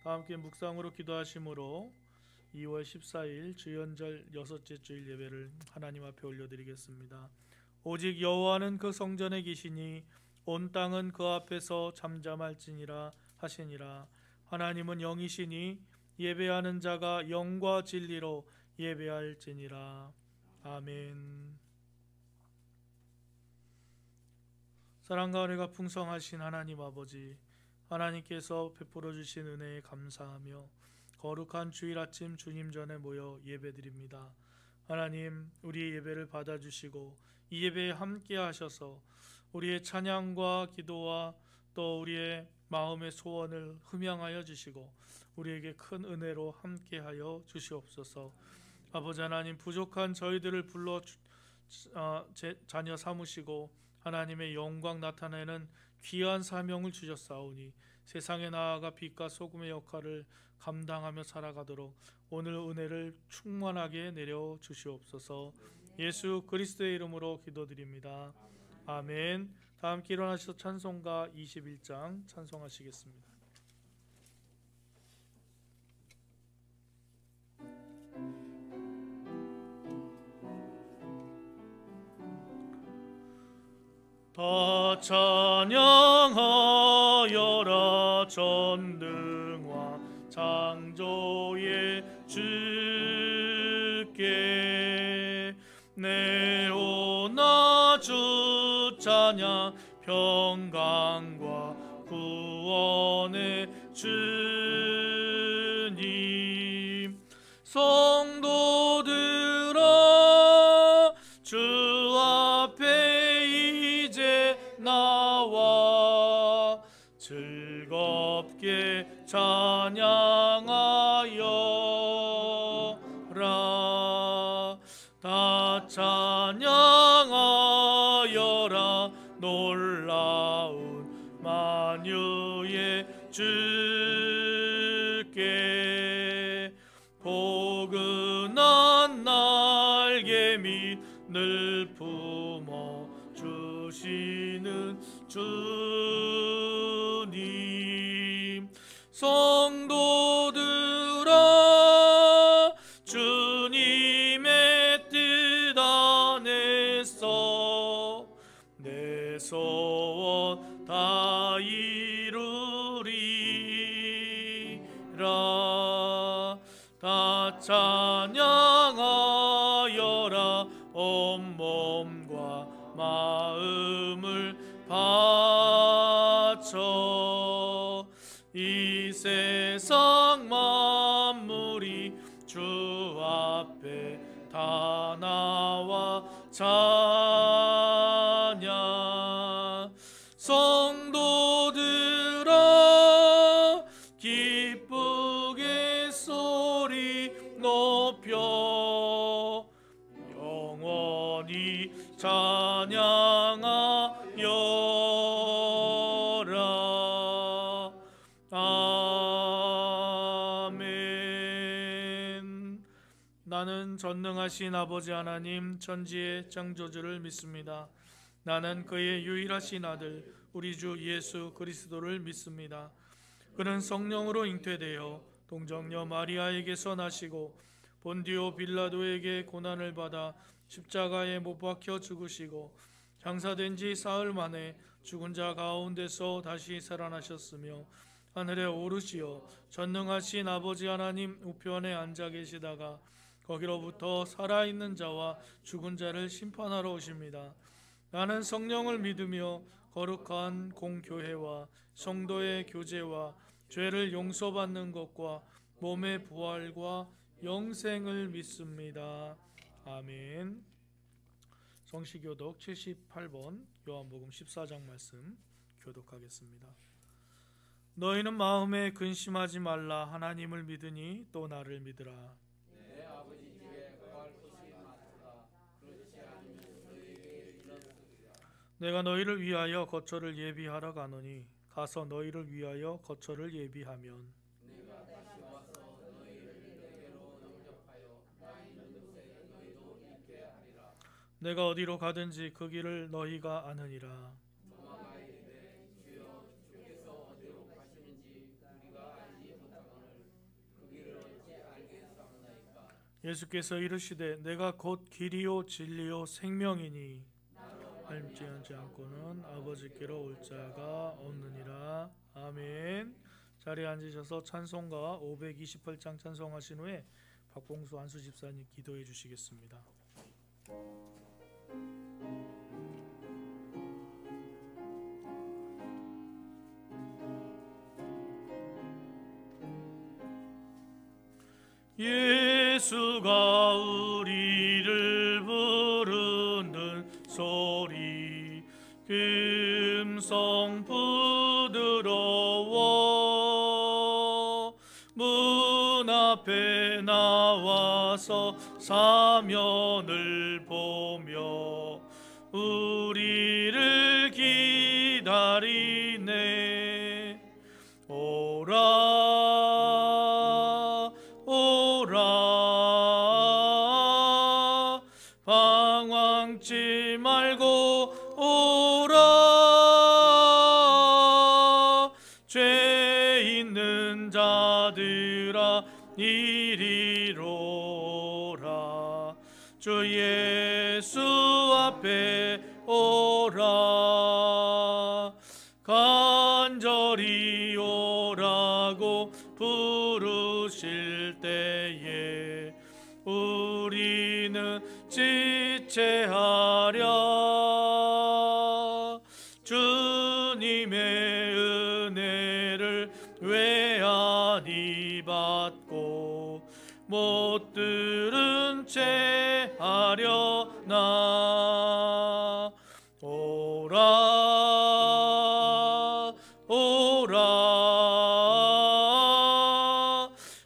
다 함께 묵상으로 기도하심으로 2월 14일 주연절 여섯째 주일 예배를 하나님 앞에 올려드리겠습니다. 오직 여호와는 그 성전에 계시니 온 땅은 그 앞에서 잠잠할지니라 하시니라. 하나님은 영이시니 예배하는 자가 영과 진리로 예배할지니라. 아멘. 사랑과 은혜가 풍성하신 하나님 아버지, 하나님께서 베풀어 주신 은혜에 감사하며 거룩한 주일 아침 주님 전에 모여 예배드립니다. 하나님, 우리의 예배를 받아주시고 이 예배에 함께 하셔서 우리의 찬양과 기도와 또 우리의 마음의 소원을 흠양하여 주시고 우리에게 큰 은혜로 함께하여 주시옵소서. 아버지 하나님, 부족한 저희들을 불러 자녀 삼으시고 하나님의 영광 나타내는 귀한 사명을 주셨사오니 세상에 나아가 빛과 소금의 역할을 감당하며 살아가도록 오늘 은혜를 충만하게 내려 주시옵소서. 예수 그리스도의 이름으로 기도드립니다. 아멘. 다 함께 일어나셔서 찬송가 21장 찬송하시겠습니다. 다 찬양하여라 전능과 창조의 주께 내오나 주 찬양 평강과 구원의 주님 성도들아 주 앞에 이제 나와 즐겁게 찬양하여라. 다 찬양하여라 놀라운 만유의 주께 포근한 날개 밑 늘 품어 주시는 주님 성도들아 주님의 뜻 안에서 내 소원 다 이루리라. 다 찬양하여라 온몸과 마음을 바쳐 이 세상 만물이 주 앞에 다 나와 찬양 성도들아 기쁘게 소리 높여 영원히 찬양하여라. 아멘. 나는 전능하신 아버지 하나님 천지의 창조주를 믿습니다. 나는 그의 유일하신 아들 우리 주 예수 그리스도를 믿습니다. 그는 성령으로 잉태되어 동정녀 마리아에게서 나시고 본디오 빌라도에게 고난을 받아 십자가에 못 박혀 죽으시고 장사된 지 사흘 만에 죽은 자 가운데서 다시 살아나셨으며 하늘에 오르시어 전능하신 아버지 하나님 우편에 앉아 계시다가 거기로부터 살아있는 자와 죽은 자를 심판하러 오십니다. 나는 성령을 믿으며 거룩한 공교회와 성도의 교제와 죄를 용서받는 것과 몸의 부활과 영생을 믿습니다. 아멘. 성시교독 78번 요한복음 14장 말씀 교독하겠습니다. 너희는 마음에 근심하지 말라. 하나님을 믿으니 또 나를 믿으라. 내 아버지 집에 거할 곳이 많도다. 그렇지 않으면 너희에게 일렀으리라. 내가 너희를 위하여 거처를 예비하러 가노니 가서 너희를 위하여 거처를 예비하면 내가 다시 와서 너희를 내게로 영접하여 나 있는 곳에 너희도 있게 하리라. 내가 어디로 가든지 그 길을 너희가 아느니라. 도마가 이르되 주여 주께서 어디로 가시는지 우리가 알지 못하거나 예수께서 이르시되 내가 곧 길이요 진리요 생명이니 닮지 않고는 아버지께로 올 자가 없느니라. 아멘. 자리에 앉으셔서 찬송가 528장 찬송하신 후에 박봉수 안수 집사님 기도해 주시겠습니다. 예수가 우리를 부르는 소리 금성 부드러워 문 앞에 나와서 사면을 보며 우리를 기다리네. 오라 오라 방황치 말고 오라 죄 있는 자들아 이리로라 주 예수 앞에 오라 간절히 오라고 부르실 때에 우리는 지체하랴. 주님의 은혜를 외아디 받고 못 들은 채 하려나. 오라 오라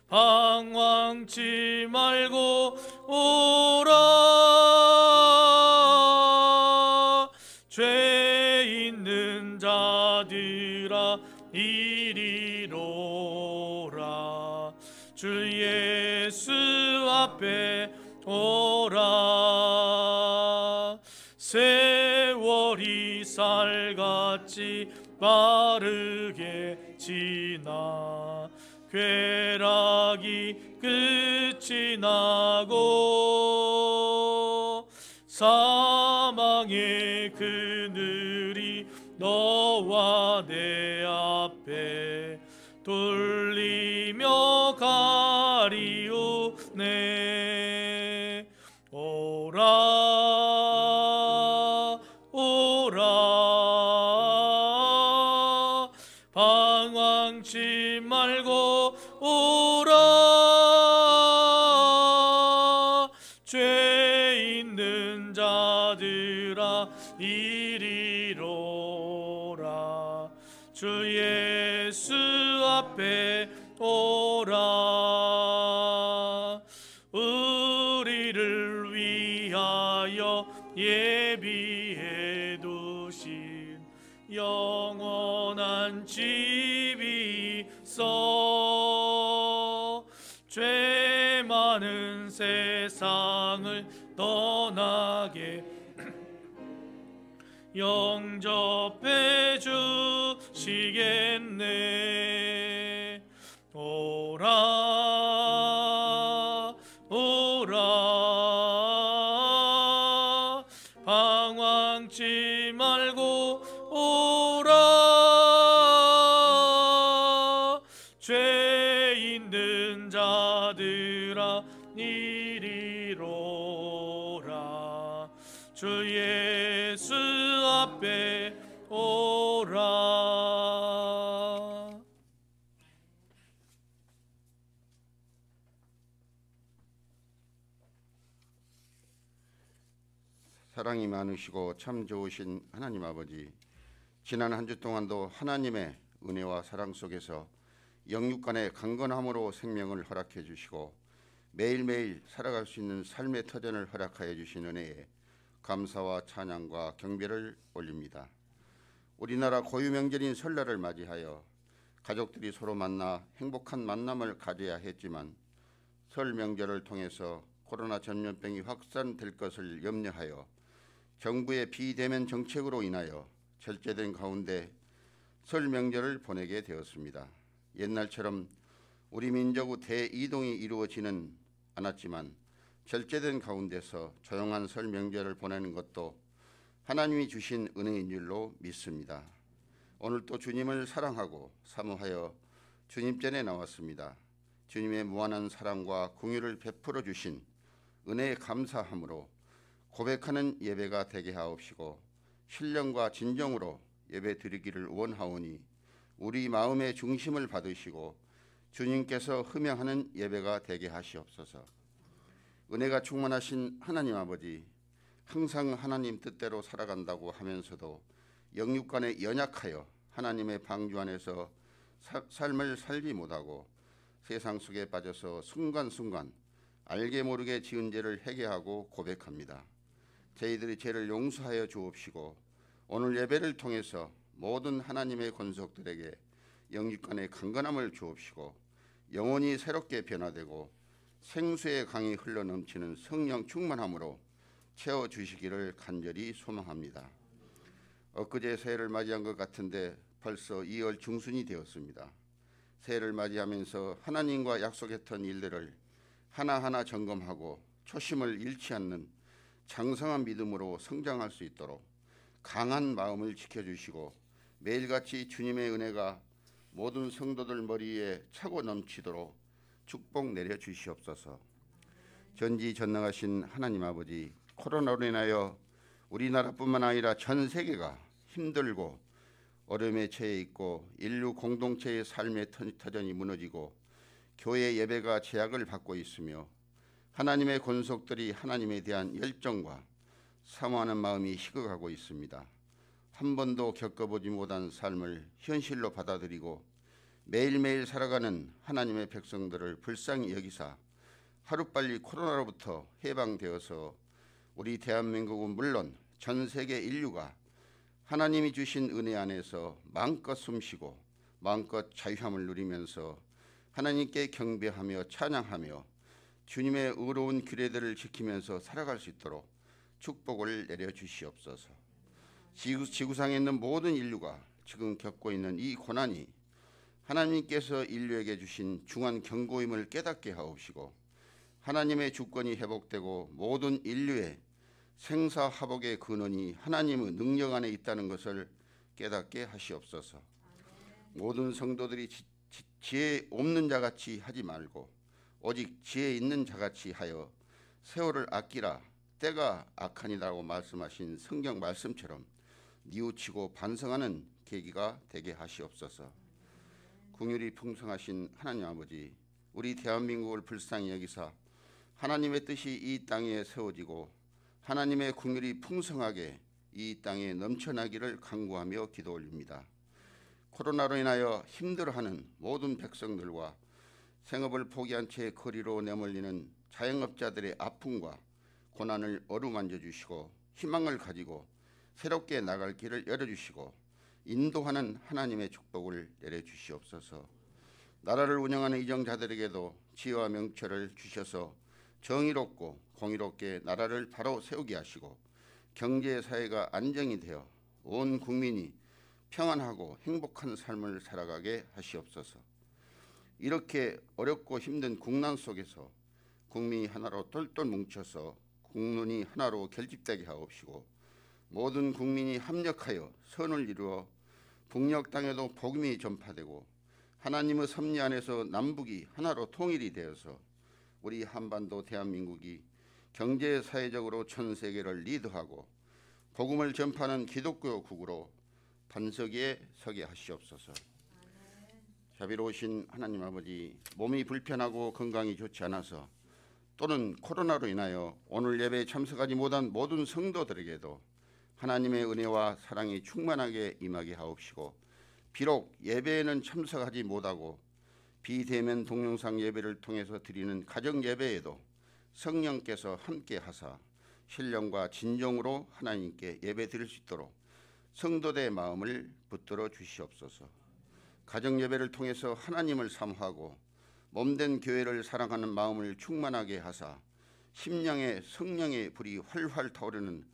방황치 말고 오라 죄 있는 자들아 이리로라 주 예수 앞에 오라. 세월이 살같이 빠르게 지나 쾌락이 끝이 나고 사망의 그늘이 너와 내 앞에 돌리며 가리우네. 오라 오라 방황치 말고 오라 죄 있는 자들아 이리로라 주 예수 앞에 오라. 우리를 위하여 예비해 두신 영원한 집이 있어 죄 많은 세상을 떠나게 영접해 주시겠네. 오라 오라 방황치 말고 오라 죄 있는 자들아 이리로라 주 예수 앞에 오라. 사랑이 많으시고 참 좋으신 하나님 아버지, 지난 한 주 동안도 하나님의 은혜와 사랑 속에서 영육 간의 강건함으로 생명을 허락해 주시고 매일매일 살아갈 수 있는 삶의 터전을 허락하여 주신 은혜에 감사와 찬양과 경배를 올립니다. 우리나라 고유 명절인 설날을 맞이하여 가족들이 서로 만나 행복한 만남을 가져야 했지만 설 명절을 통해서 코로나 전염병이 확산될 것을 염려하여 정부의 비대면 정책으로 인하여 절제된 가운데 설 명절을 보내게 되었습니다. 옛날처럼 우리 민족의 대이동이 이루어지는 않았지만 절제된 가운데서 조용한 설 명절을 보내는 것도 하나님이 주신 은혜인 줄로 믿습니다. 오늘 또 주님을 사랑하고 사모하여 주님 전에 나왔습니다. 주님의 무한한 사랑과 긍휼을 베풀어 주신 은혜에 감사함으로 고백하는 예배가 되게 하옵시고 신령과 진정으로 예배 드리기를 원하오니 우리 마음의 중심을 받으시고 주님께서 흠양하는 예배가 되게 하시옵소서. 은혜가 충만하신 하나님 아버지, 항상 하나님 뜻대로 살아간다고 하면서도 영육간에 연약하여 하나님의 방주 안에서 삶을 살지 못하고 세상 속에 빠져서 순간순간 알게 모르게 지은 죄를 회개하고 고백합니다. 저희들이 죄를 용서하여 주옵시고 오늘 예배를 통해서 모든 하나님의 권속들에게 영육간의 강건함을 주옵시고 영혼이 새롭게 변화되고 생수의 강이 흘러넘치는 성령 충만함으로 채워주시기를 간절히 소망합니다. 엊그제 새해를 맞이한 것 같은데 벌써 2월 중순이 되었습니다. 새해를 맞이하면서 하나님과 약속했던 일들을 하나하나 점검하고 초심을 잃지 않는 장성한 믿음으로 성장할 수 있도록 강한 마음을 지켜주시고 매일같이 주님의 은혜가 모든 성도들 머리에 차고 넘치도록 축복 내려주시옵소서. 전지전능하신 하나님 아버지, 코로나로 인하여 우리나라뿐만 아니라 전 세계가 힘들고 어려움에 처해 있고 인류 공동체의 삶의 터전이 무너지고 교회 예배가 제약을 받고 있으며 하나님의 권속들이 하나님에 대한 열정과 사모하는 마음이 식어가고 있습니다. 한 번도 겪어보지 못한 삶을 현실로 받아들이고 매일매일 살아가는 하나님의 백성들을 불쌍히 여기사 하루빨리 코로나로부터 해방되어서 우리 대한민국은 물론 전 세계 인류가 하나님이 주신 은혜 안에서 마음껏 숨쉬고 마음껏 자유함을 누리면서 하나님께 경배하며 찬양하며 주님의 의로운 규례들을 지키면서 살아갈 수 있도록 축복을 내려주시옵소서. 지구상에 있는 모든 인류가 지금 겪고 있는 이 고난이 하나님께서 인류에게 주신 중한 경고임을 깨닫게 하옵시고 하나님의 주권이 회복되고 모든 인류의 생사화복의 근원이 하나님의 능력 안에 있다는 것을 깨닫게 하시옵소서. 모든 성도들이 지혜 없는 자같이 하지 말고 오직 지혜 있는 자같이 하여 세월을 아끼라 때가 악하니라고 말씀하신 성경 말씀처럼 뉘우치고 반성하는 계기가 되게 하시옵소서. 긍휼이 풍성하신 하나님 아버지, 우리 대한민국을 불쌍히 여기사 하나님의 뜻이 이 땅에 세워지고 하나님의 긍휼이 풍성하게 이 땅에 넘쳐나기를 간구하며 기도 올립니다. 코로나로 인하여 힘들어하는 모든 백성들과 생업을 포기한 채 거리로 내몰리는 자영업자들의 아픔과 고난을 어루만져 주시고 희망을 가지고 새롭게 나갈 길을 열어주시고 인도하는 하나님의 축복을 내려주시옵소서. 나라를 운영하는 이정자들에게도 지혜와 명철을 주셔서 정의롭고 공의롭게 나라를 바로 세우게 하시고 경제 사회가 안정이 되어 온 국민이 평안하고 행복한 삶을 살아가게 하시옵소서. 이렇게 어렵고 힘든 국난 속에서 국민이 하나로 똘똘 뭉쳐서 국론이 하나로 결집되게 하옵시고 모든 국민이 합력하여 선을 이루어 북녘 땅에도 복음이 전파되고 하나님의 섭리 안에서 남북이 하나로 통일이 되어서 우리 한반도 대한민국이 경제 사회적으로 전 세계를 리드하고 복음을 전파하는 기독교 국으로 반석에 서게 하시옵소서. 자비로우신 하나님 아버지, 몸이 불편하고 건강이 좋지 않아서 또는 코로나로 인하여 오늘 예배에 참석하지 못한 모든 성도들에게도 하나님의 은혜와 사랑이 충만하게 임하게 하옵시고 비록 예배에는 참석하지 못하고 비대면 동영상 예배를 통해서 드리는 가정 예배에도 성령께서 함께 하사 신령과 진정으로 하나님께 예배 드릴 수 있도록 성도들의 마음을 붙들어 주시옵소서. 가정 예배를 통해서 하나님을 사모하고 몸된 교회를 사랑하는 마음을 충만하게 하사 심령의 성령의 불이 활활 타오르는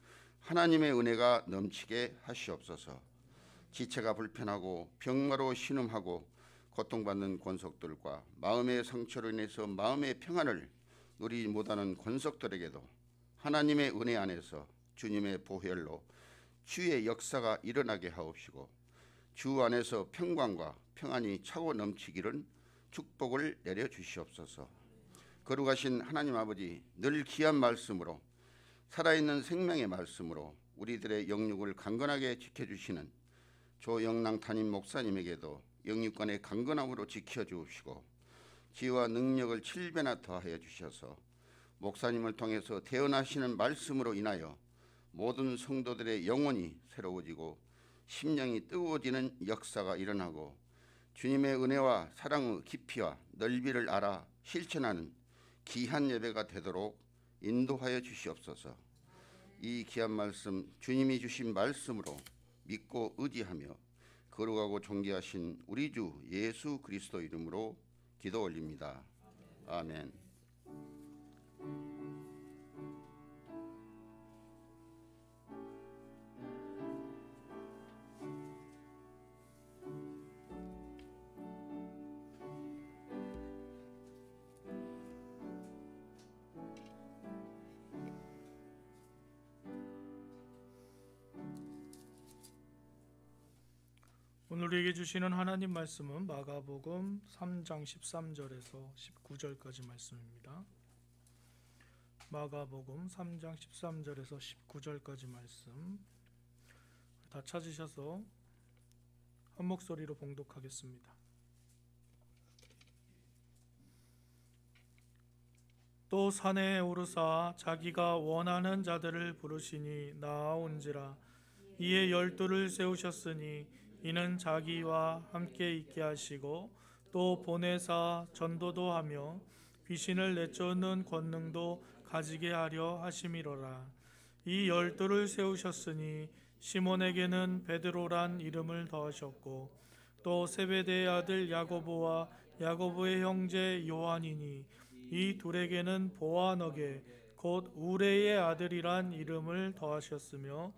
하나님의 은혜가 넘치게 하시옵소서. 지체가 불편하고 병마로 신음하고 고통받는 권속들과 마음의 상처로 인해서 마음의 평안을 누리지 못하는 권속들에게도 하나님의 은혜 안에서 주님의 보혈로 주의 역사가 일어나게 하옵시고 주 안에서 평강과 평안이 차고 넘치기를 축복을 내려 주시옵소서. 거룩하신 하나님 아버지, 늘 귀한 말씀으로 살아있는 생명의 말씀으로 우리들의 영육을 강건하게 지켜주시는 조영랑 담임 목사님에게도 영육간의 강건함으로 지켜주시고 지혜와 능력을 7배나 더하여 주셔서 목사님을 통해서 태어나시는 말씀으로 인하여 모든 성도들의 영혼이 새로워지고 심령이 뜨거워지는 역사가 일어나고 주님의 은혜와 사랑의 깊이와 넓이를 알아 실천하는 귀한 예배가 되도록 인도하여 주시옵소서. 이 귀한 말씀 주님이 주신 말씀으로 믿고 의지하며 거룩하고 존귀하신 우리 주 예수 그리스도 이름으로 기도 올립니다. 아멘. 오늘 우리에게 주시는 하나님 말씀은 마가복음 3장 13절에서 19절까지 말씀입니다. 마가복음 3장 13절에서 19절까지 말씀 다 찾으셔서 한 목소리로 봉독하겠습니다. 또 산에 오르사 자기가 원하는 자들을 부르시니 나아온지라. 이에 12를 세우셨으니 이는 자기와 함께 있게 하시고 또 보내사 전도도 하며 귀신을 내쫓는 권능도 가지게 하려 하심이로라. 이 12를 세우셨으니 시몬에게는 베드로란 이름을 더하셨고 또 세베대의 아들 야고보와 야고보의 형제 요한이니 이 둘에게는 보아너게 곧 우레의 아들이란 이름을 더하셨으며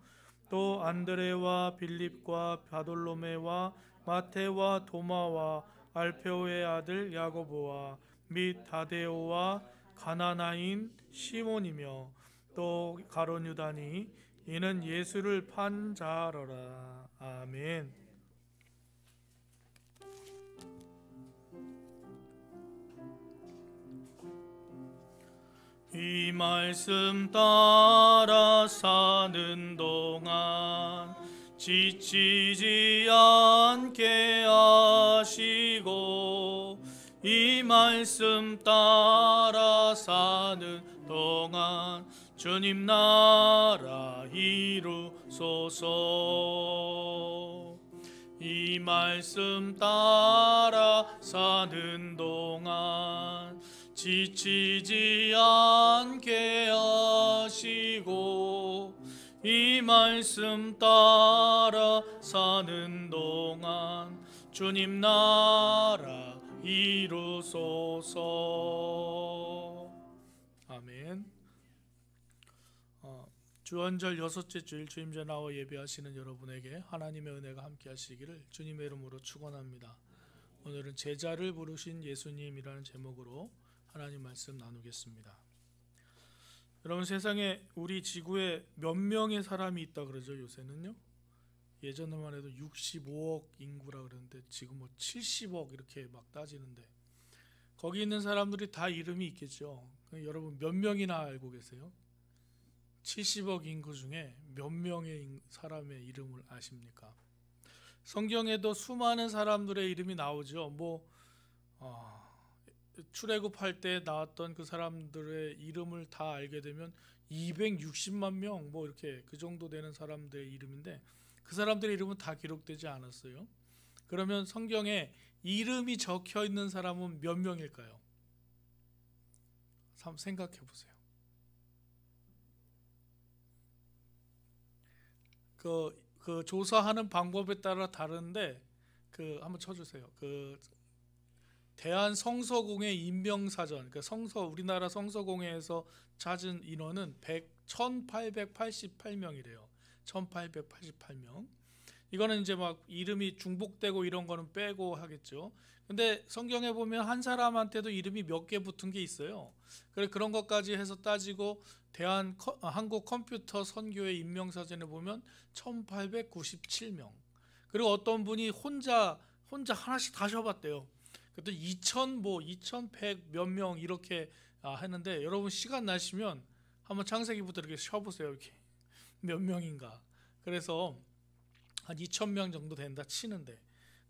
또 안드레와 빌립과 바돌로메와 마테와 도마와 알페오의 아들 야고보와 및 다데오와 가나나인 시몬이며 또 가룟 유다니 이는 예수를 판 자라라. 아멘. 이 말씀 따라 사는 동안 지치지 않게 하시고 이 말씀 따라 사는 동안 주님 나라 이루소서. 이 말씀 따라 사는 동안 지치지 않게 하시고 이 말씀 따라 사는 동안 주님 나라 이루소서. 아멘. 주언절 6째 주일 주임제 나와 예배하시는 여러분에게 하나님의 은혜가 함께 하시기를 주님의 이름으로 축원합니다. 오늘은 제자를 부르신 예수님이라는 제목으로 하나님 말씀 나누겠습니다. 여러분, 세상에 우리 지구에 몇 명의 사람이 있다 그러죠? 요새는요. 예전에만 해도 65억 인구라 그러는데 지금 뭐 70억 이렇게 막 따지는데 거기 있는 사람들이 다 이름이 있겠죠. 여러분 몇 명이나 알고 계세요? 70억 인구 중에 몇 명의 사람의 이름을 아십니까? 성경에도 수많은 사람들의 이름이 나오죠. 출애굽할 때 나왔던 그 사람들의 이름을 다 알게 되면 260만 명 이렇게 그 정도 되는 사람들의 이름인데 그 사람들의 이름은 다 기록되지 않았어요. 그러면 성경에 이름이 적혀 있는 사람은 몇 명일까요? 한번 생각해 보세요. 그 조사하는 방법에 따라 다른데 한번 쳐주세요. 대한 성서공회 인명사전, 우리나라 성서공회에서 찾은 인원은 1888명이래요. 1888명. 이거는 이제 막 이름이 중복되고 이런 거는 빼고 하겠죠. 근데 성경에 보면 한 사람한테도 이름이 몇 개 붙은 게 있어요. 그래 그런 것까지 해서 따지고 한국 컴퓨터 선교회 임명사전에 보면 1897명. 그리고 어떤 분이 혼자 하나씩 다 쉬어봤대요. 그것도 2100 몇 명 이렇게 했는데, 여러분 시간 나시면 한번 창세기부터 이렇게 쉬어보세요. 이렇게 몇 명인가. 그래서 한 2000명 정도 된다 치는데,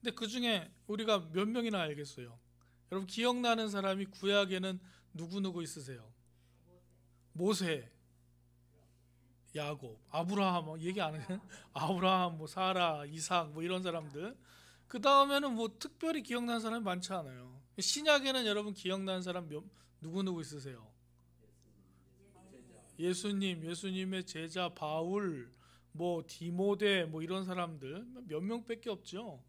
근데 그 중에 우리가 몇 명이나 알겠어요? 여러분 기억나는 사람이 구약에는 누구 있으세요? 모세, 야곱, 아브라함, 얘기 안 해요? 아브라함, 뭐 사라, 이삭, 뭐 이런 사람들. 그 다음에는 뭐 특별히 기억나는 사람이 많지 않아요. 신약에는 여러분 기억나는 사람 누구 있으세요? 예수님의 제자 바울, 뭐 디모데, 뭐 이런 사람들 몇 명밖에 없죠.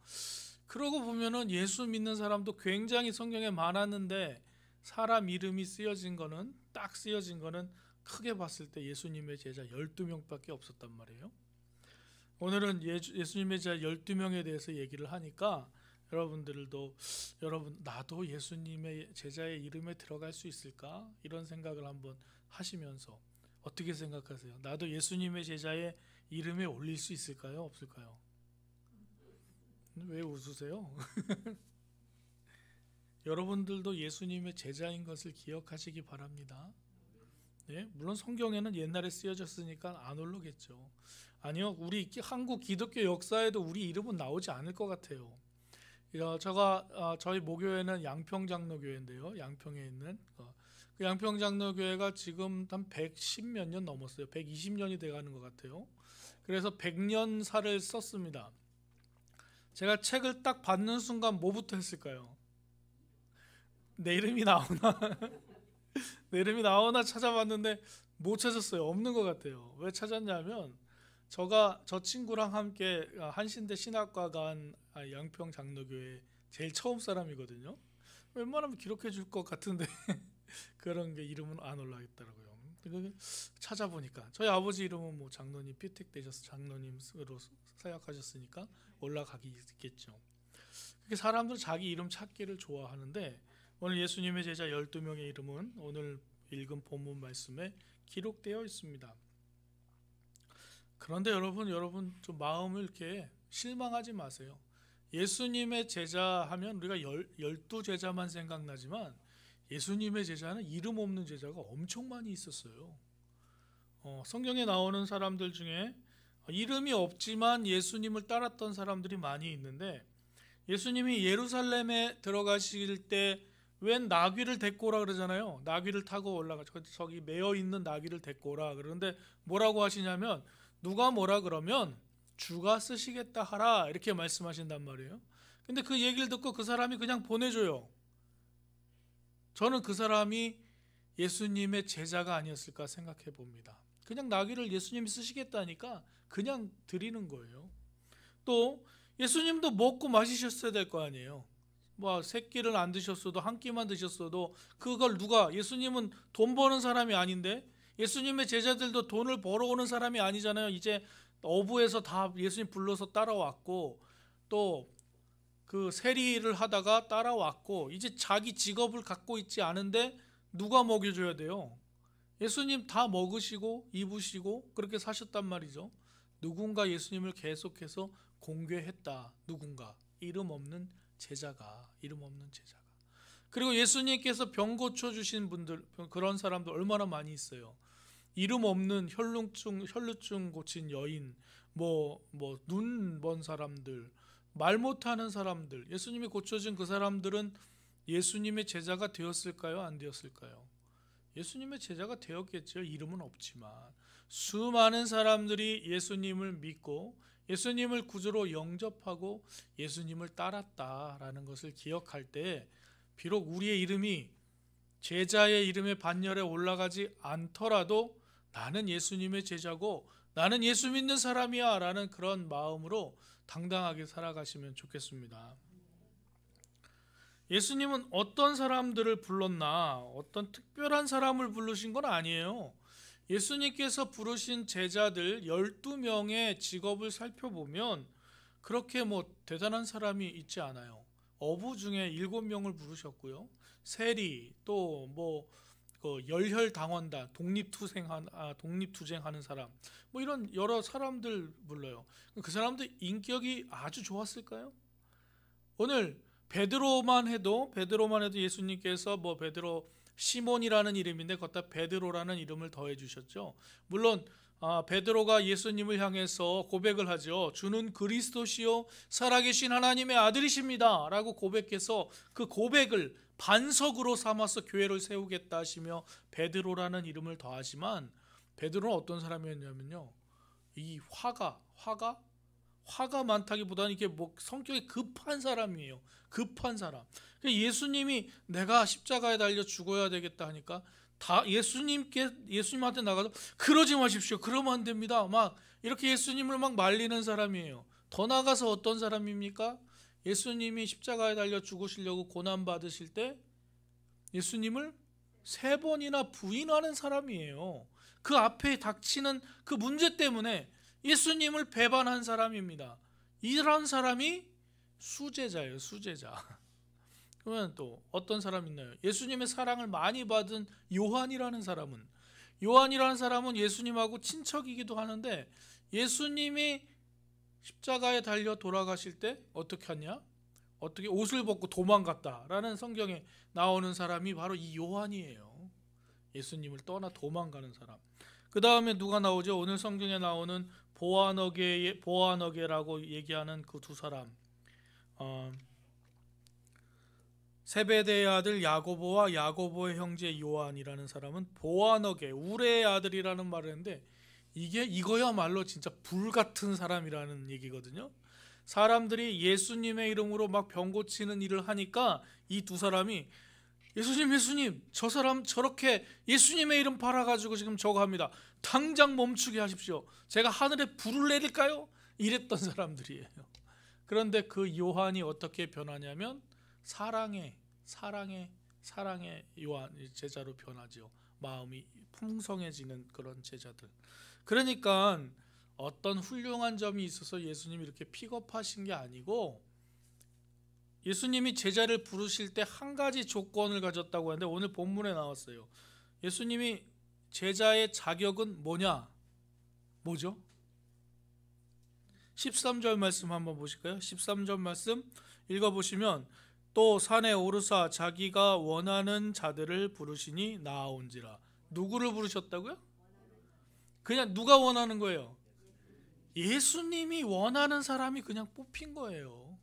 그러고 보면은 예수 믿는 사람도 굉장히 성경에 많았는데, 사람 이름이 딱 쓰여진 거는 크게 봤을 때 예수님의 제자 12명밖에 없었단 말이에요. 오늘은 예수님의 제자 12명에 대해서 얘기를 하니까 여러분 나도 예수님의 제자의 이름에 들어갈 수 있을까? 이런 생각을 한번 하시면서 어떻게 생각하세요? 나도 예수님의 제자의 이름에 올릴 수 있을까요? 없을까요? 왜 웃으세요? 여러분들도 예수님의 제자인 것을 기억하시기 바랍니다. 네? 물론 성경에는 옛날에 쓰여졌으니까 안 오르겠죠. 아니요, 우리 한국 기독교 역사에도 우리 이름은 나오지 않을 것 같아요. 저희 모교회는 양평장로교회인데요. 양평에 있는 그 양평장로교회가 지금 한 110몇 년 넘었어요. 120년이 돼가는 것 같아요. 그래서 100년사를 썼습니다. 제가 책을 딱 받는 순간 뭐부터 했을까요? 내 이름이 나오나? 내 이름이 나오나 찾아봤는데 못 찾았어요. 없는 것 같아요. 왜 찾았냐면 저 친구랑 함께 한신대 신학과 간 양평 장로교회 제일 처음 사람이거든요. 웬만하면 기록해 줄 것 같은데 그런 게 이름은 안 올라있더라고요. 찾아보니까 저희 아버지 이름은 뭐 장로님 피택되셔서 장로님으로 사역하셨으니까 올라가기 있겠죠. 그렇게 사람들은 자기 이름 찾기를 좋아하는데, 오늘 예수님의 제자 12명의 이름은 오늘 읽은 본문 말씀에 기록되어 있습니다. 그런데 여러분 좀 마음을 이렇게 실망하지 마세요. 예수님의 제자 하면 우리가 12제자만 생각나지만 예수님의 제자는 이름 없는 제자가 엄청 많이 있었어요. 성경에 나오는 사람들 중에 이름이 없지만 예수님을 따랐던 사람들이 많이 있는데, 예수님이 예루살렘에 들어가실 때 웬 나귀를 데리고 오라 그러잖아요. 나귀를 타고 올라가, 저기 매어 있는 나귀를 데리고 오라. 그런데 뭐라고 하시냐면, 누가 뭐라 그러면 주가 쓰시겠다 하라, 이렇게 말씀하신단 말이에요. 근데 그 얘기를 듣고 그 사람이 그냥 보내줘요. 저는 그 사람이 예수님의 제자가 아니었을까 생각해 봅니다. 그냥 나귀를 예수님이 쓰시겠다니까 그냥 드리는 거예요. 또 예수님도 먹고 마시셨어야 될 거 아니에요. 뭐 세 끼를 안 드셨어도 한 끼만 드셨어도 그걸 예수님은 돈 버는 사람이 아닌데, 예수님의 제자들도 돈을 벌어오는 사람이 아니잖아요. 이제 어부에서 다 예수님 불러서 따라왔고, 또 그 세리를 하다가 따라왔고, 이제 자기 직업을 갖고 있지 않은데 누가 먹여줘야 돼요? 예수님 다 먹으시고 입으시고 그렇게 사셨단 말이죠. 누군가 예수님을 계속해서 공개했다. 누군가 이름 없는 제자가. 그리고 예수님께서 병 고쳐주신 분들, 그런 사람들 얼마나 많이 있어요. 이름 없는 혈루증 고친 여인, 눈 먼 사람들, 말 못하는 사람들, 예수님이 고쳐준 그 사람들은 예수님의 제자가 되었을까요? 안 되었을까요? 예수님의 제자가 되었겠죠. 이름은 없지만. 수많은 사람들이 예수님을 믿고 예수님을 구주로 영접하고 예수님을 따랐다라는 것을 기억할 때, 비록 우리의 이름이 제자의 이름의 반열에 올라가지 않더라도 나는 예수님의 제자고 나는 예수 믿는 사람이야 라는 그런 마음으로 당당하게 살아가시면 좋겠습니다. 예수님은 어떤 사람들을 불렀나, 어떤 특별한 사람을 부르신 건 아니에요. 예수님께서 부르신 제자들 12명의 직업을 살펴보면 그렇게 뭐 대단한 사람이 있지 않아요. 어부 중에 7명을 부르셨고요. 세리 또 뭐 열혈당원다 독립투쟁하는 사람 뭐 이런 여러 사람들 불러요. 그 사람들 인격이 아주 좋았을까요? 오늘 베드로만 해도 예수님께서 뭐 베드로 시몬이라는 이름인데 거기다 베드로라는 이름을 더해 주셨죠. 물론 베드로가 예수님을 향해서 고백을 하죠. 주는 그리스도시요 살아계신 하나님의 아들이십니다 라고 고백해서 그 고백을 반석으로 삼아서 교회를 세우겠다 하시며 베드로라는 이름을 더하지만 베드로는 어떤 사람이었냐면요, 이 화가 많다기보다는 이게 뭐 성격이 급한 사람이에요. 급한 사람. 예수님이 내가 십자가에 달려 죽어야 되겠다 하니까 다 예수님한테 나가서 그러지 마십시오. 그러면 안 됩니다. 막 이렇게 예수님을 막 말리는 사람이에요. 더 나가서 어떤 사람입니까? 예수님이 십자가에 달려 죽으시려고 고난 받으실 때 예수님을 3번이나 부인하는 사람이에요. 그 앞에 닥치는 그 문제 때문에 예수님을 배반한 사람입니다. 이런 사람이 수제자예요. 수제자. 그러면 또 어떤 사람 있나요? 예수님의 사랑을 많이 받은 요한이라는 사람은 예수님하고 친척이기도 하는데 예수님이 십자가에 달려 돌아가실 때 어떻게 하냐? 어떻게 옷을 벗고 도망갔다라는 성경에 나오는 사람이 바로 이 요한이에요. 예수님을 떠나 도망가는 사람. 그 다음에 누가 나오죠? 오늘 성경에 나오는 보아너게라고 얘기하는 그 두 사람. 세베대의 아들 야고보와 야고보의 형제 요한이라는 사람은 보아너게, 우레의 아들이라는 말을 했는데 이거야말로 진짜 불같은 사람이라는 얘기거든요. 사람들이 예수님의 이름으로 막 병 고치는 일을 하니까 이 두 사람이 예수님 저 사람 저렇게 예수님의 이름 팔아가지고 지금 저거 합니다. 당장 멈추게 하십시오. 제가 하늘에 불을 내릴까요? 이랬던 사람들이에요. 그런데 그 요한이 어떻게 변하냐면 사랑의 요한 제자로 변하죠. 마음이 풍성해지는 그런 제자들. 그러니까 어떤 훌륭한 점이 있어서 예수님이 이렇게 픽업하신 게 아니고 예수님이 제자를 부르실 때 한 가지 조건을 가졌다고 하는데 오늘 본문에 나왔어요. 예수님이 제자의 자격은 뭐죠? 13절 말씀 한번 보실까요? 13절 말씀 읽어보시면 또 산에 오르사 자기가 원하는 자들을 부르시니 나아온지라. 누구를 부르셨다고요? 그냥 누가 원하는 거예요? 예수님이 원하는 사람이 그냥 뽑힌 거예요.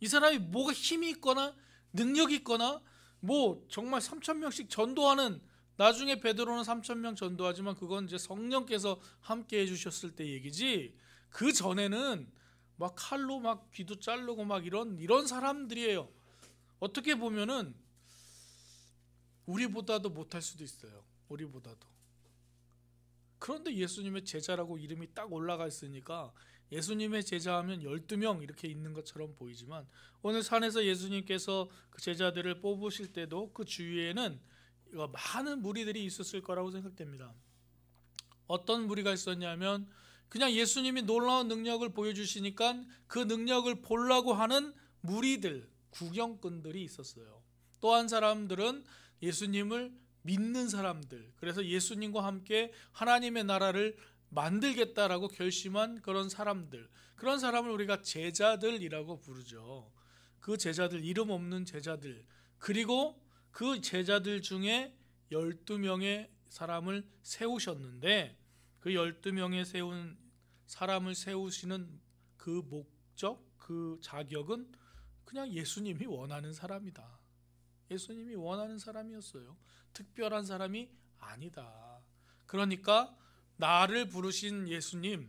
이 사람이 뭐가 힘이 있거나 능력이 있거나 뭐 정말 3,000명씩 전도하는, 나중에 베드로는 3,000명 전도하지만 그건 이제 성령께서 함께 해주셨을 때 얘기지, 그 전에는 막 칼로 막 귀도 자르고 막 이런 사람들이에요. 어떻게 보면은 우리보다도 못할 수도 있어요. 우리보다도. 그런데 예수님의 제자라고 이름이 딱 올라가 있으니까 예수님의 제자하면 12명 이렇게 있는 것처럼 보이지만 오늘 산에서 예수님께서 그 제자들을 뽑으실 때도 그 주위에는 많은 무리들이 있었을 거라고 생각됩니다. 어떤 무리가 있었냐면 그냥 예수님이 놀라운 능력을 보여주시니까 그 능력을 보려고 하는 무리들, 구경꾼들이 있었어요. 또 한 사람들은 예수님을 믿는 사람들, 그래서 예수님과 함께 하나님의 나라를 만들겠다라고 결심한 그런 사람들, 그런 사람을 우리가 제자들이라고 부르죠. 그 제자들, 이름 없는 제자들, 그리고 그 제자들 중에 12명의 사람을 세우셨는데 그 12명의 사람을 세우시는 그 목적, 그 자격은 그냥 예수님이 원하는 사람이다. 예수님이 원하는 사람이었어요. 특별한 사람이 아니다. 그러니까 나를 부르신 예수님이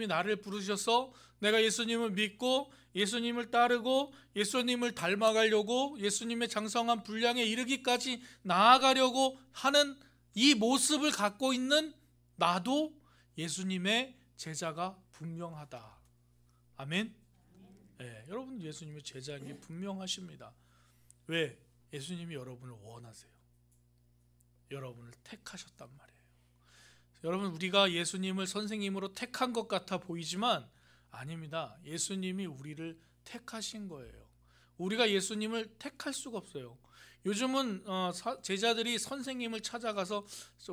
나를 부르셔서 내가 예수님을 믿고 예수님을 따르고 예수님을 닮아가려고 예수님의 장성한 분량에 이르기까지 나아가려고 하는 이 모습을 갖고 있는 나도 예수님의 제자가 분명하다. 아멘. 네, 여러분 예수님의 제자인 게 분명하십니다. 왜? 예수님이 여러분을 원하세요. 여러분을 택하셨단 말이에요. 여러분, 우리가 예수님을 선생님으로 택한 것 같아 보이지만 아닙니다. 예수님이 우리를 택하신 거예요. 우리가 예수님을 택할 수가 없어요. 요즘은 제자들이 선생님을 찾아가서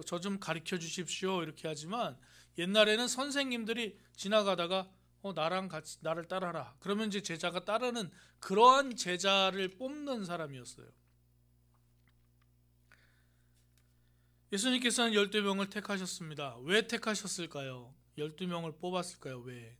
저 좀 가르쳐 주십시오 이렇게 하지만, 옛날에는 선생님들이 지나가다가 나랑 같이 나를 따라라 그러면 이제 제자가 따르는 그러한 제자를 뽑는 사람이었어요. 예수님께서는 12명을 택하셨습니다. 왜 택하셨을까요? 12명을 뽑았을까요? 왜?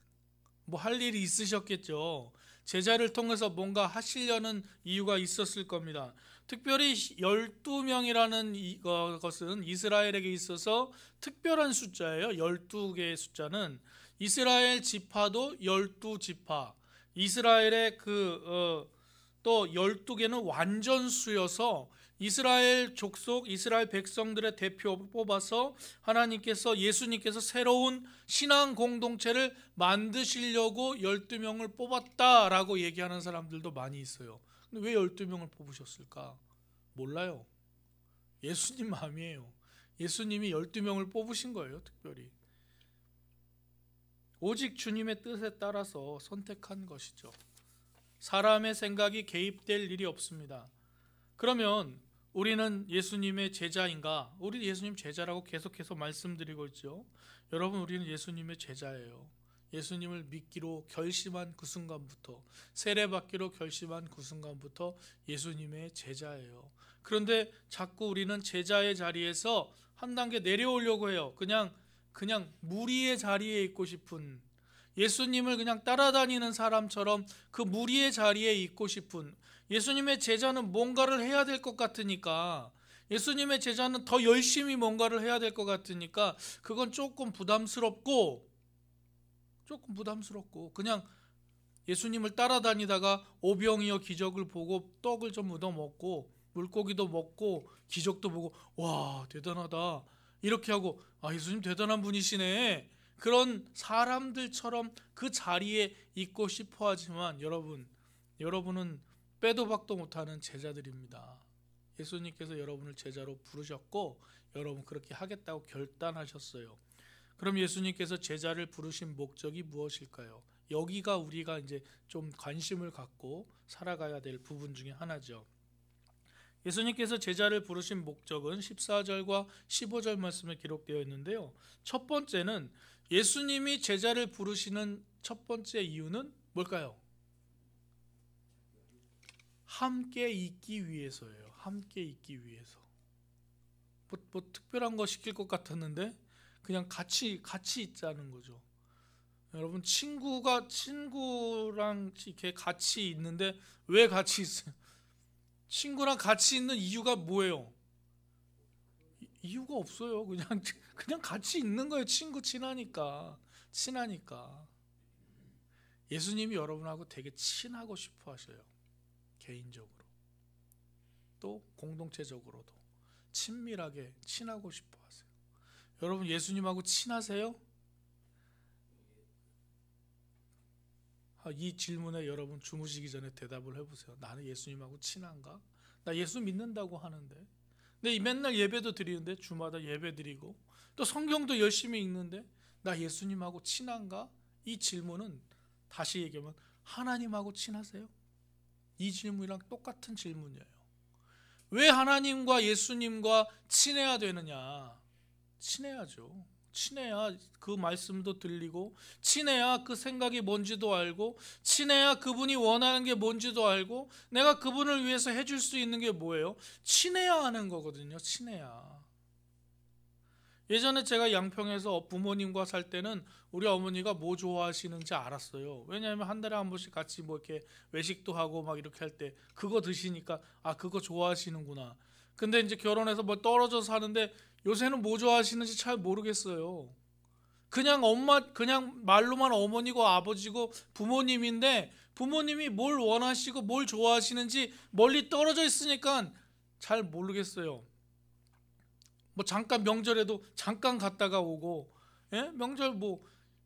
뭐 할 일이 있으셨겠죠. 제자를 통해서 뭔가 하시려는 이유가 있었을 겁니다. 특별히 12명이라는 것은 이스라엘에게 있어서 특별한 숫자예요. 12개의 숫자는 이스라엘 지파도 12지파, 이스라엘의 또 12개는 완전수여서 이스라엘 족속, 이스라엘 백성들의 대표 뽑아서 하나님께서, 예수님께서 새로운 신앙 공동체를 만드시려고 12명을 뽑았다라고 얘기하는 사람들도 많이 있어요. 근데 왜 12명을 뽑으셨을까? 몰라요. 예수님 마음이에요. 예수님이 12명을 뽑으신 거예요, 특별히. 오직 주님의 뜻에 따라서 선택한 것이죠. 사람의 생각이 개입될 일이 없습니다. 그러면 우리는 예수님의 제자인가? 우리 예수님 제자라고 계속해서 말씀드리고 있죠. 여러분, 우리는 예수님의 제자예요. 예수님을 믿기로 결심한 그 순간부터, 세례받기로 결심한 그 순간부터 예수님의 제자예요. 그런데 자꾸 우리는 제자의 자리에서 한 단계 내려오려고 해요. 그냥 무리의 자리에 있고 싶은, 예수님을 그냥 따라다니는 사람처럼 그 무리의 자리에 있고 싶은, 예수님의 제자는 뭔가를 해야 될 것 같으니까, 예수님의 제자는 더 열심히 뭔가를 해야 될 것 같으니까 그건 조금 부담스럽고 그냥 예수님을 따라다니다가 오병이어 기적을 보고 떡을 좀 얻어 먹고 물고기도 먹고 기적도 보고 와 대단하다 이렇게 하고 예수님 대단한 분이시네, 그런 사람들처럼 그 자리에 있고 싶어 하지만 여러분은 빼도 박도 못하는 제자들입니다. 예수님께서 여러분을 제자로 부르셨고 여러분 그렇게 하겠다고 결단하셨어요. 그럼 예수님께서 제자를 부르신 목적이 무엇일까요? 여기가 우리가 이제 좀 관심을 갖고 살아가야 될 부분 중에 하나죠. 예수님께서 제자를 부르신 목적은 14절과 15절 말씀에 기록되어 있는데요. 첫 번째는, 예수님이 제자를 부르시는 첫 번째 이유는 뭘까요? 함께 있기 위해서예요. 함께 있기 위해서. 뭐 특별한 거 시킬 것 같았는데 그냥 같이 있자는 거죠. 여러분, 친구랑 이렇게 같이 있는데 왜 같이 있어요? 친구랑 같이 있는 이유가 뭐예요? 이유가 없어요. 그냥 같이 있는 거예요. 친하니까. 예수님이 여러분하고 되게 친하고 싶어 하셔요. 개인적으로 또 공동체적으로도 친밀하게 친하고 싶어 하세요. 여러분, 예수님하고 친하세요? 이 질문에 여러분 주무시기 전에 대답을 해보세요. 나는 예수님하고 친한가? 나 예수 믿는다고 하는데, 근데 맨날 예배도 드리는데, 주마다 예배 드리고 또 성경도 열심히 읽는데 나 예수님하고 친한가? 이 질문은 다시 얘기하면 하나님하고 친하세요? 이 질문이랑 똑같은 질문이에요. 왜 하나님과 예수님과 친해야 되느냐? 친해야죠. 친해야 그 말씀도 들리고, 친해야 그 생각이 뭔지도 알고, 친해야 그분이 원하는 게 뭔지도 알고, 내가 그분을 위해서 해줄 수 있는 게 뭐예요? 친해야 하는 거거든요. 친해야. 예전에 제가 양평에서 부모님과 살 때는 우리 어머니가 뭐 좋아하시는지 알았어요. 왜냐하면 한 달에 한 번씩 같이 뭐 이렇게 외식도 하고 막 이렇게 할 때 그거 드시니까 그거 좋아하시는구나. 근데 이제 결혼해서 뭐 떨어져 사는데 요새는 뭐 좋아하시는지 잘 모르겠어요. 그냥 말로만 어머니고 아버지고 부모님인데, 부모님이 뭘 원하시고 뭘 좋아하시는지 멀리 떨어져 있으니까 잘 모르겠어요. 뭐 잠깐 명절에도 잠깐 갔다가 오고, 명절 뭐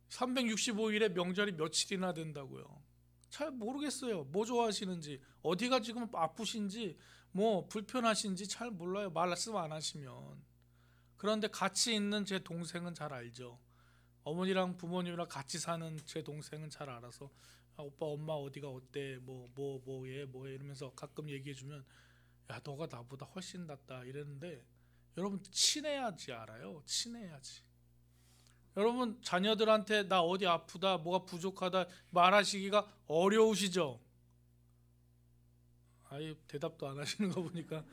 365일에 명절이 며칠이나 된다고요. 잘 모르겠어요. 뭐 좋아하시는지, 어디가 지금 아프신지, 뭐 불편하신지 잘 몰라요. 말씀 안 하시면. 그런데 같이 있는 제 동생은 잘 알죠. 어머니랑 부모님이랑 같이 사는 제 동생은 잘 알아서 오빠 엄마 어디가 어때 뭐해 이러면서 가끔 얘기해주면 야 너가 나보다 훨씬 낫다 이랬는데 여러분 친해야지 알아요. 친해야지. 여러분 자녀들한테 나 어디 아프다 뭐가 부족하다 말하시기가 어려우시죠? 아예 대답도 안 하시는 거 보니까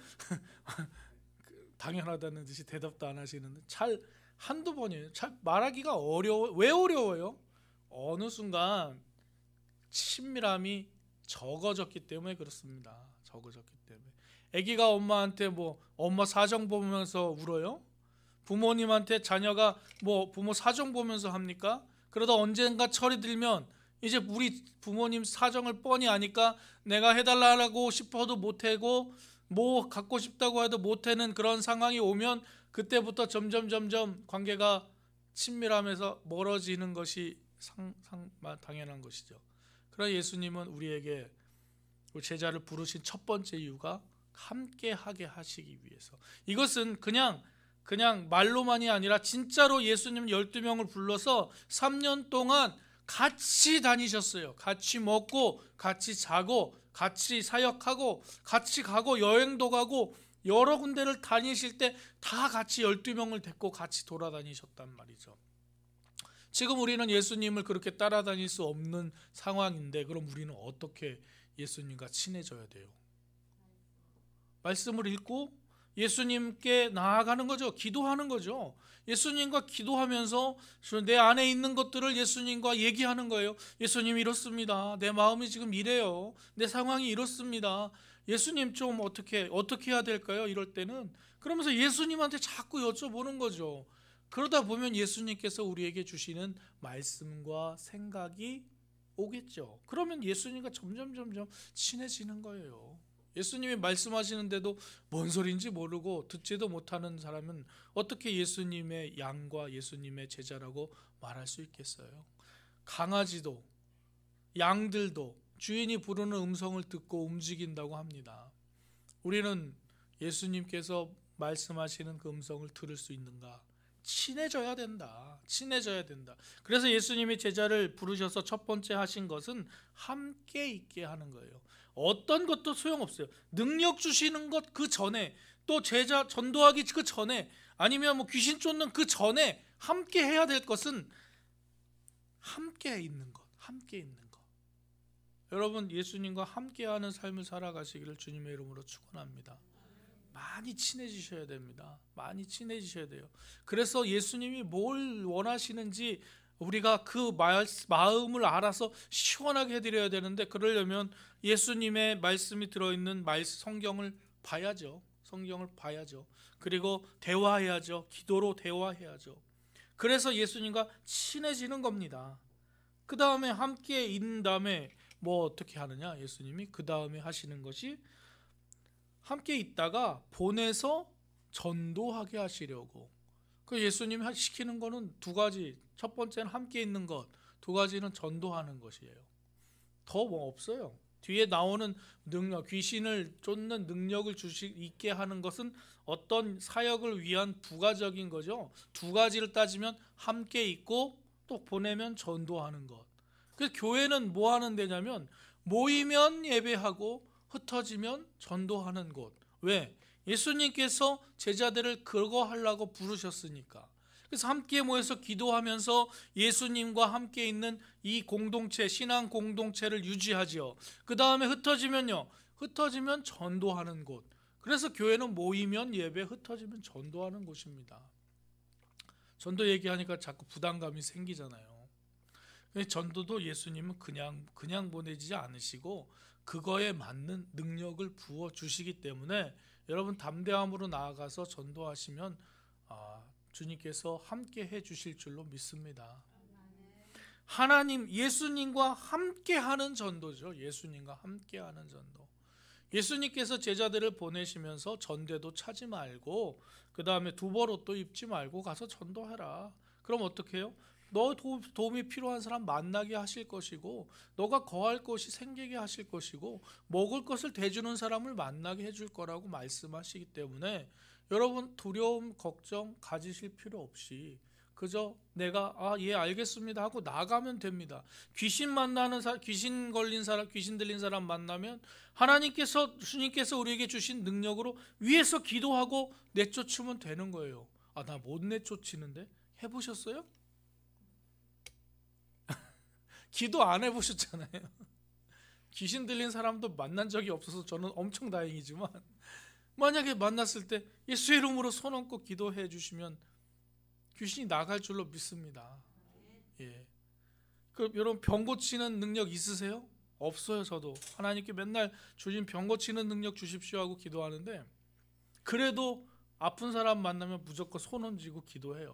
당연하다는 듯이 대답도 안 하시는데 잘 한두 번이에요. 잘 말하기가 어려워. 왜 어려워요? 어느 순간 친밀함이 적어졌기 때문에 그렇습니다. 적어졌기 때문에. 아기가 엄마한테 뭐 엄마 사정 보면서 울어요? 부모님한테 자녀가 뭐 부모 사정 보면서 합니까? 그러다 언젠가 철이 들면 이제 우리 부모님 사정을 뻔히 아니까 내가 해달라고 싶어도 못하고 뭐 갖고 싶다고 해도 못하는 그런 상황이 오면 그때부터 점점 관계가 친밀함에서 멀어지는 것이 당연한 것이죠. 그러나 예수님은 우리에게 우리 제자를 부르신 첫 번째 이유가 함께 하게 하시기 위해서. 이것은 그냥 말로만이 아니라 진짜로 예수님 12명을 불러서 3년 동안 같이 다니셨어요. 같이 먹고 같이 자고 같이 사역하고 같이 가고 여행도 가고 여러 군데를 다니실 때 다 같이 12명을 데리고 같이 돌아다니셨단 말이죠. 지금 우리는 예수님을 그렇게 따라다닐 수 없는 상황인데 그럼 우리는 어떻게 예수님과 친해져야 돼요? 말씀을 읽고 예수님께 나아가는 거죠. 기도하는 거죠. 예수님과 기도하면서 내 안에 있는 것들을 예수님과 얘기하는 거예요. 예수님 이렇습니다. 내 마음이 지금 이래요. 내 상황이 이렇습니다. 예수님 좀 어떻게 해야 될까요? 이럴 때는 그러면서 예수님한테 자꾸 여쭤보는 거죠. 그러다 보면 예수님께서 우리에게 주시는 말씀과 생각이 오겠죠. 그러면 예수님과 점점 친해지는 거예요. 예수님이 말씀하시는데도 뭔 소리인지 모르고 듣지도 못하는 사람은 어떻게 예수님의 양과 예수님의 제자라고 말할 수 있겠어요? 강아지도 양들도 주인이 부르는 음성을 듣고 움직인다고 합니다. 우리는 예수님께서 말씀하시는 그 음성을 들을 수 있는가? 친해져야 된다. 그래서 예수님이 제자를 부르셔서 첫 번째 하신 것은 함께 있게 하는 거예요. 어떤 것도 소용없어요. 능력 주시는 것 그 전에, 또 제자 전도하기 그 전에, 아니면 뭐 귀신 쫓는 그 전에 함께 해야 될 것은 함께 있는 것. 여러분 예수님과 함께하는 삶을 살아가시기를 주님의 이름으로 축원합니다. 많이 친해지셔야 됩니다. 많이 친해지셔야 돼요. 그래서 예수님이 뭘 원하시는지 우리가 그 마음을 알아서 시원하게 해드려야 되는데, 그러려면 예수님의 말씀이 들어있는 성경을 봐야죠. 그리고 대화해야죠. 기도로 대화해야죠. 그래서 예수님과 친해지는 겁니다. 그 다음에 함께 있는 다음에 뭐 어떻게 하느냐? 예수님이 그 다음에 하시는 것이 함께 있다가 보내서 전도하게 하시려고. 그 예수님이 시키는 거는 두 가지. 첫 번째는 함께 있는 것, 두 가지는 전도하는 것이에요. 더 뭐 없어요. 뒤에 나오는 능력, 귀신을 쫓는 능력을 있게 하는 것은 어떤 사역을 위한 부가적인 거죠. 두 가지를 따지면 함께 있고 또 보내면 전도하는 것. 그래서 교회는 뭐 하는 데냐면 모이면 예배하고 흩어지면 전도하는 곳. 왜? 예수님께서 제자들을 그거 하려고 부르셨으니까. 그래서 함께 모여서 기도하면서 예수님과 함께 있는 이 공동체, 신앙 공동체를 유지하죠. 그 다음에 흩어지면 전도하는 곳. 그래서 교회는 모이면 예배, 흩어지면 전도하는 곳입니다. 전도 얘기하니까 자꾸 부담감이 생기잖아요. 전도도 예수님은 그냥 보내지 않으시고 그거에 맞는 능력을 부어 주시기 때문에 여러분 담대함으로 나아가서 전도하시면 주님께서 함께 해 주실 줄로 믿습니다. 하나님, 예수님과 함께하는 전도죠. 예수님과 함께하는 전도. 예수님께서 제자들을 보내시면서 전대도 차지 말고 그 다음에 두벌옷도 입지 말고 가서 전도하라. 그럼 어떻게 해요? 너 도움이 필요한 사람 만나게 하실 것이고, 너가 거할 곳이 생기게 하실 것이고, 먹을 것을 대주는 사람을 만나게 해줄 거라고 말씀하시기 때문에 여러분 두려움, 걱정 가지실 필요 없이 그저 내가 예 알겠습니다 하고 나가면 됩니다. 귀신 만나는 귀신 걸린 사람, 귀신 들린 사람 만나면 주님께서 우리에게 주신 능력으로 위에서 기도하고 내쫓으면 되는 거예요. 나 못 내쫓이는데 해보셨어요? 기도 안 해보셨잖아요. 귀신 들린 사람도 만난 적이 없어서 저는 엄청 다행이지만, 만약에 만났을 때 예수 이름으로 손 얹고 기도해 주시면 귀신이 나갈 줄로 믿습니다. 예. 그럼 여러분 병 고치는 능력 있으세요? 없어요. 저도 하나님께 맨날 주님 병 고치는 능력 주십시오 하고 기도하는데, 그래도 아픈 사람 만나면 무조건 손 얹고 기도해요.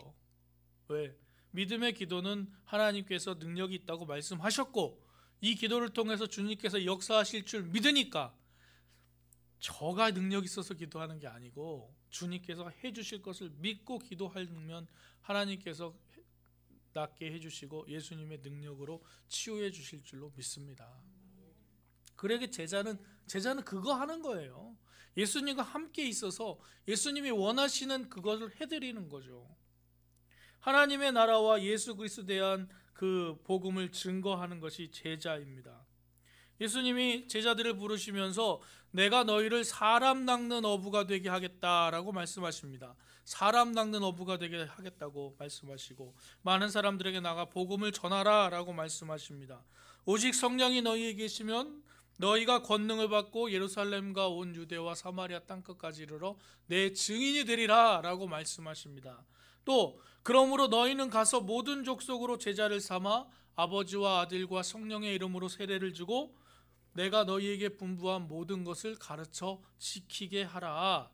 왜? 믿음의 기도는 하나님께서 능력이 있다고 말씀하셨고, 이 기도를 통해서 주님께서 역사하실 줄 믿으니까, 저가 능력 있어서 기도하는 게 아니고 주님께서 해주실 것을 믿고 기도하면 하나님께서 낫게 해주시고 예수님의 능력으로 치유해 주실 줄로 믿습니다. 그러게 제자는 그거 하는 거예요. 예수님과 함께 있어서 예수님이 원하시는 그것을 해드리는 거죠. 하나님의 나라와 예수 그리스도에 대한 그 복음을 증거하는 것이 제자입니다. 예수님이 제자들을 부르시면서 내가 너희를 사람 낚는 어부가 되게 하겠다라고 말씀하십니다. 사람 낚는 어부가 되게 하겠다고 말씀하시고, 많은 사람들에게 나가 복음을 전하라 라고 말씀하십니다. 오직 성령이 너희에게 계시면 너희가 권능을 받고 예루살렘과 온 유대와 사마리아 땅끝까지 이르러 내 증인이 되리라 라고 말씀하십니다. 또 그러므로 너희는 가서 모든 족속으로 제자를 삼아 아버지와 아들과 성령의 이름으로 세례를 주고 내가 너희에게 분부한 모든 것을 가르쳐 지키게 하라.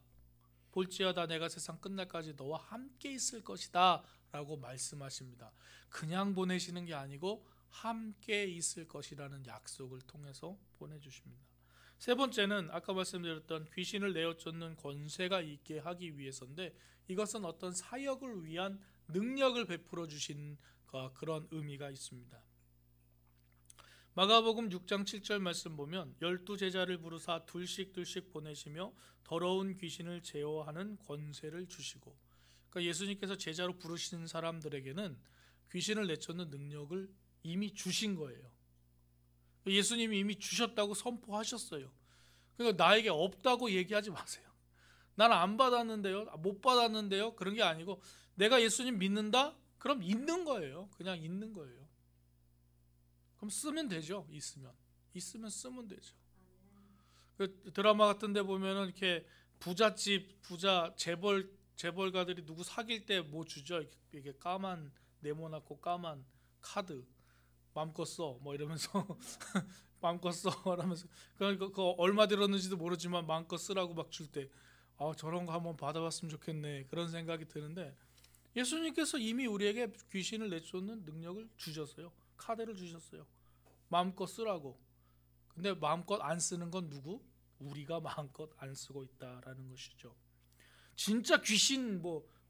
볼지어다 내가 세상 끝날까지 너와 함께 있을 것이다 라고 말씀하십니다. 그냥 보내시는 게 아니고 함께 있을 것이라는 약속을 통해서 보내주십니다. 세 번째는 아까 말씀드렸던 귀신을 내어쫓는 권세가 있게 하기 위해서인데, 이것은 어떤 사역을 위한 능력을 베풀어 주신 그런 의미가 있습니다. 마가복음 6장 7절 말씀 보면 12제자를 부르사 둘씩 보내시며 더러운 귀신을 제어하는 권세를 주시고, 그러니까 예수님께서 제자로 부르신 사람들에게는 귀신을 내쫓는 능력을 이미 주신 거예요. 예수님이 이미 주셨다고 선포하셨어요. 그러니까 나에게 없다고 얘기하지 마세요. 나는 안 받았는데요, 못 받았는데요, 그런 게 아니고 내가 예수님 믿는다? 그럼 있는 거예요. 그냥 있는 거예요. 그럼 쓰면 되죠. 있으면 쓰면 되죠. 그 드라마 같은 데 보면은 이렇게 부자 재벌가들이 누구 사귈 때 뭐 주죠? 이게 까만 네모나고 까만 카드 마음껏 써 뭐 이러면서 마음껏 써 라면서 그거 얼마 들었는지도 모르지만 마음껏 쓰라고 막 줄 때 저런 거 한번 받아봤으면 좋겠네 그런 생각이 드는데, 예수님께서 이미 우리에게 귀신을 내쫓는 능력을 주셨어요. 카드를 주셨어요. 마음껏 쓰라고. 근데 마음껏 안 쓰는 건 누구? 우리가 마음껏 안 쓰고 있다라는 것이죠. 진짜 귀신,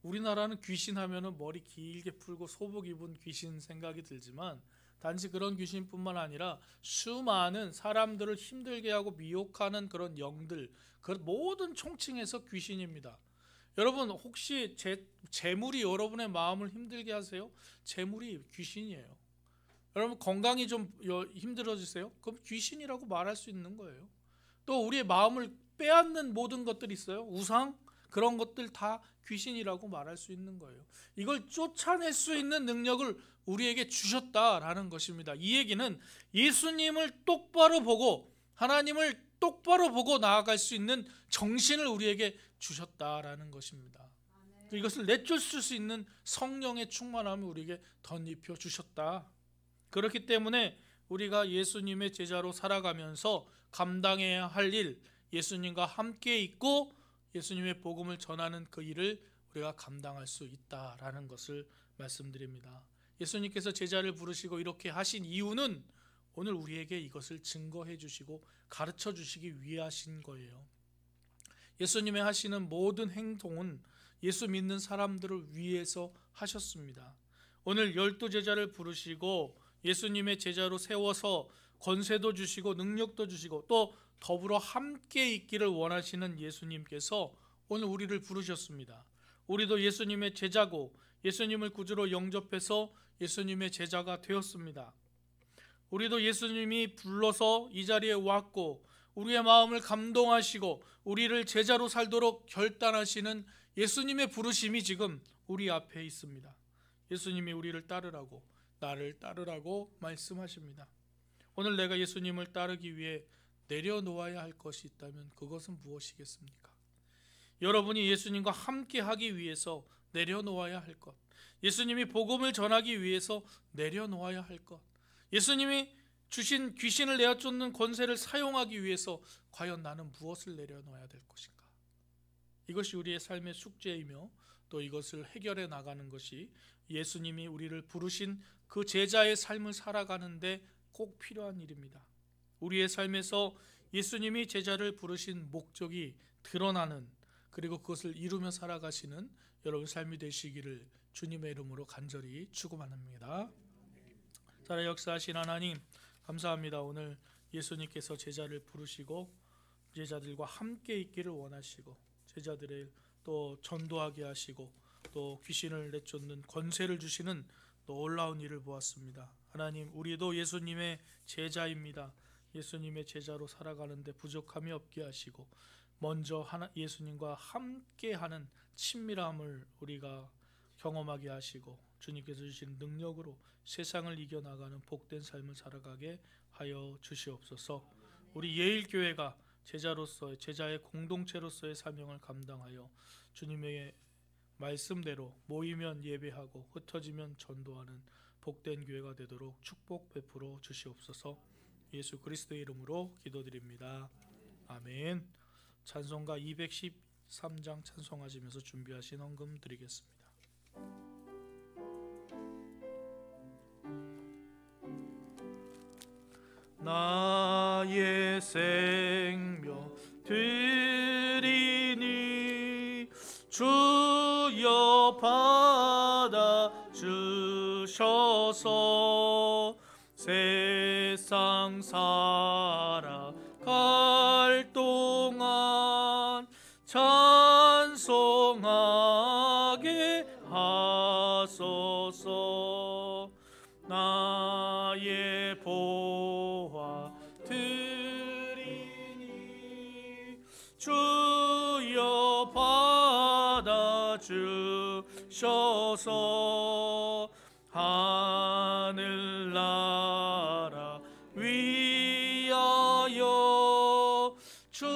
우리나라는 귀신 하면은 머리 길게 풀고 소복 입은 귀신 생각이 들지만, 단지 그런 귀신뿐만 아니라 수많은 사람들을 힘들게 하고 미혹하는 그런 영들, 그 모든 총칭해서 귀신입니다. 여러분 혹시 재물이 여러분의 마음을 힘들게 하세요? 재물이 귀신이에요. 여러분 건강이 좀 힘들어지세요? 그럼 귀신이라고 말할 수 있는 거예요. 또 우리의 마음을 빼앗는 모든 것들이 있어요. 우상, 그런 것들 다 귀신이라고 말할 수 있는 거예요. 이걸 쫓아낼 수 있는 능력을 우리에게 주셨다라는 것입니다. 이 얘기는 예수님을 똑바로 보고 하나님을 똑바로 보고 나아갈 수 있는 정신을 우리에게 주셨다라는 것입니다. 이것을 내쫓을 수 있는 성령의 충만함을 우리에게 덧입혀 주셨다. 그렇기 때문에 우리가 예수님의 제자로 살아가면서 감당해야 할 일, 예수님과 함께 있고 예수님의 복음을 전하는 그 일을 우리가 감당할 수 있다라는 것을 말씀드립니다. 예수님께서 제자를 부르시고 이렇게 하신 이유는 오늘 우리에게 이것을 증거해 주시고 가르쳐 주시기 위해 하신 거예요. 예수님의 하시는 모든 행동은 예수 믿는 사람들을 위해서 하셨습니다. 오늘 12제자를 부르시고 예수님의 제자로 세워서 권세도 주시고 능력도 주시고 또 더불어 함께 있기를 원하시는 예수님께서 오늘 우리를 부르셨습니다. 우리도 예수님의 제자고 예수님을 구주로 영접해서 예수님의 제자가 되었습니다. 우리도 예수님이 불러서 이 자리에 왔고 우리의 마음을 감동하시고 우리를 제자로 살도록 결단하시는 예수님의 부르심이 지금 우리 앞에 있습니다. 예수님이 우리를 따르라고, 나를 따르라고 말씀하십니다. 오늘 내가 예수님을 따르기 위해 내려놓아야 할 것이 있다면 그것은 무엇이겠습니까? 여러분이 예수님과 함께 하기 위해서 내려놓아야 할 것, 예수님이 복음을 전하기 위해서 내려놓아야 할 것, 예수님이 주신 귀신을 내어쫓는 권세를 사용하기 위해서 과연 나는 무엇을 내려놓아야 될 것인가? 이것이 우리의 삶의 숙제이며 또 이것을 해결해 나가는 것이 예수님이 우리를 부르신 그 제자의 삶을 살아가는데 꼭 필요한 일입니다. 우리의 삶에서 예수님이 제자를 부르신 목적이 드러나는, 그리고 그것을 이루며 살아가시는 여러분 삶이 되시기를 주님의 이름으로 간절히 축원합니다. 살아 역사하신 하나님 감사합니다. 오늘 예수님께서 제자를 부르시고 제자들과 함께 있기를 원하시고 제자들을 또 전도하게 하시고 또 귀신을 내쫓는 권세를 주시는 놀라운 일을 보았습니다. 하나님, 우리도 예수님의 제자입니다. 예수님의 제자로 살아가는데 부족함이 없게 하시고 먼저 예수님과 함께하는 친밀함을 우리가 경험하게 하시고 주님께서 주신 능력으로 세상을 이겨나가는 복된 삶을 살아가게 하여 주시옵소서. 우리 예일교회가 제자로서의, 제자의 공동체로서의 사명을 감당하여 주님의 말씀대로 모이면 예배하고 흩어지면 전도하는 복된 교회가 되도록 축복 베풀어 주시옵소서. 예수 그리스도의 이름으로 기도드립니다. 아멘. 찬송가 213장 찬송하시면서 준비하신 헌금 드리겠습니다. 나의 생명 드리니 주여 받아 주셔서 세상 살아갈 동안 찬송하게 하소서. 나의 보화 드리니 주여 받아 주셔서 하늘나라 위하여 주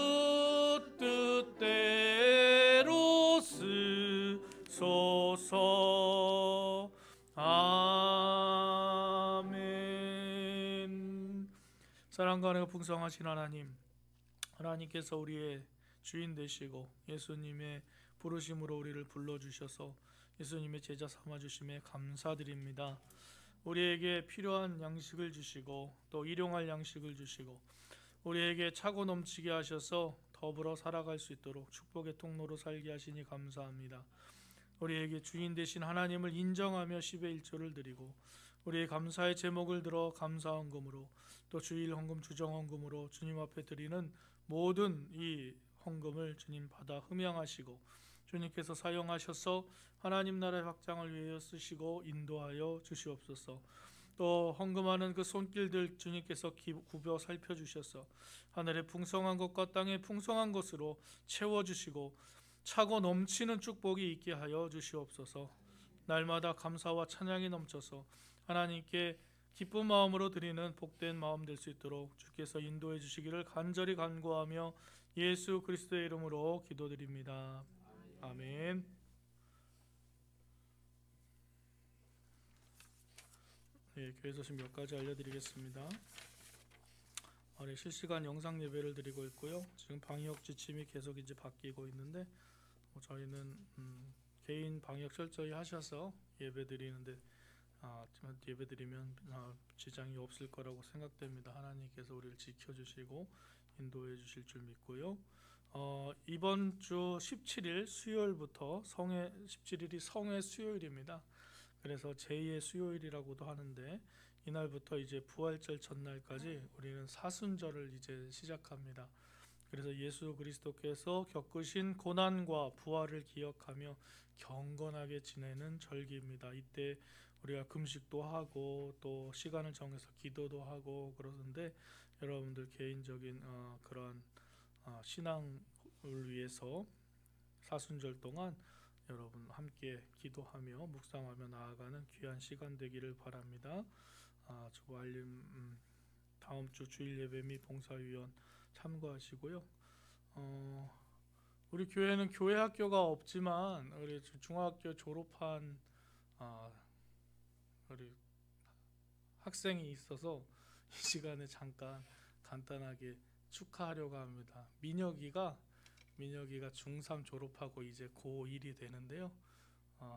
뜻대로 쓰소서. 아멘. 사랑과 은혜가 풍성하신 하나님, 하나님께서 우리의 주인 되시고 예수님의 부르심으로 우리를 불러주셔서 예수님의 제자 삼아주심에 감사드립니다. 우리에게 필요한 양식을 주시고 또 일용할 양식을 주시고 우리에게 차고 넘치게 하셔서 더불어 살아갈 수 있도록 축복의 통로로 살게 하시니 감사합니다. 우리에게 주인 되신 하나님을 인정하며 10의 1조를 드리고 우리의 감사의 제목을 들어 감사헌금으로 또 주일 헌금, 주정 헌금으로 주님 앞에 드리는 모든 이 헌금을 주님 받아 흠양하시고 주님께서 사용하셔서 하나님 나라의 확장을 위하여 쓰시고 인도하여 주시옵소서. 또 헌금하는 그 손길들 주님께서 굽어 살펴주셔서 하늘의 풍성한 것과 땅의 풍성한 것으로 채워주시고 차고 넘치는 축복이 있게 하여 주시옵소서. 날마다 감사와 찬양이 넘쳐서 하나님께 기쁜 마음으로 드리는 복된 마음 될 수 있도록 주께서 인도해 주시기를 간절히 간구하며 예수 그리스도의 이름으로 기도드립니다. 아멘. 네, 교회 소식 몇 가지 알려드리겠습니다. 실시간 영상 예배를 드리고 있고요. 지금 방역 지침이 계속 이제 바뀌고 있는데 저희는 개인 방역 철저히 하셔서 예배 드리는데 예배 드리면 지장이 없을 거라고 생각됩니다. 하나님께서 우리를 지켜주시고 인도해 주실 줄 믿고요. 이번 주 17일 수요일부터 17일이 성의 수요일입니다. 그래서 제2의 수요일이라고도 하는데 이날부터 이제 부활절 전날까지 우리는 사순절을 이제 시작합니다. 그래서 예수 그리스도께서 겪으신 고난과 부활을 기억하며 경건하게 지내는 절기입니다. 이때 우리가 금식도 하고 또 시간을 정해서 기도도 하고 그러는데, 여러분들 개인적인 그런 신앙을 위해서 사순절 동안 여러분 함께 기도하며 묵상하며 나아가는 귀한 시간 되기를 바랍니다. 저 알림 다음 주 주일 예배 및 봉사위원 참고하시고요. 우리 교회는 교회 학교가 없지만 우리 중학교 졸업한 우리 학생이 있어서 이 시간에 잠깐 간단하게 축하하려고 합니다. 민혁이가 중3 졸업하고 이제 고1이 되는데요.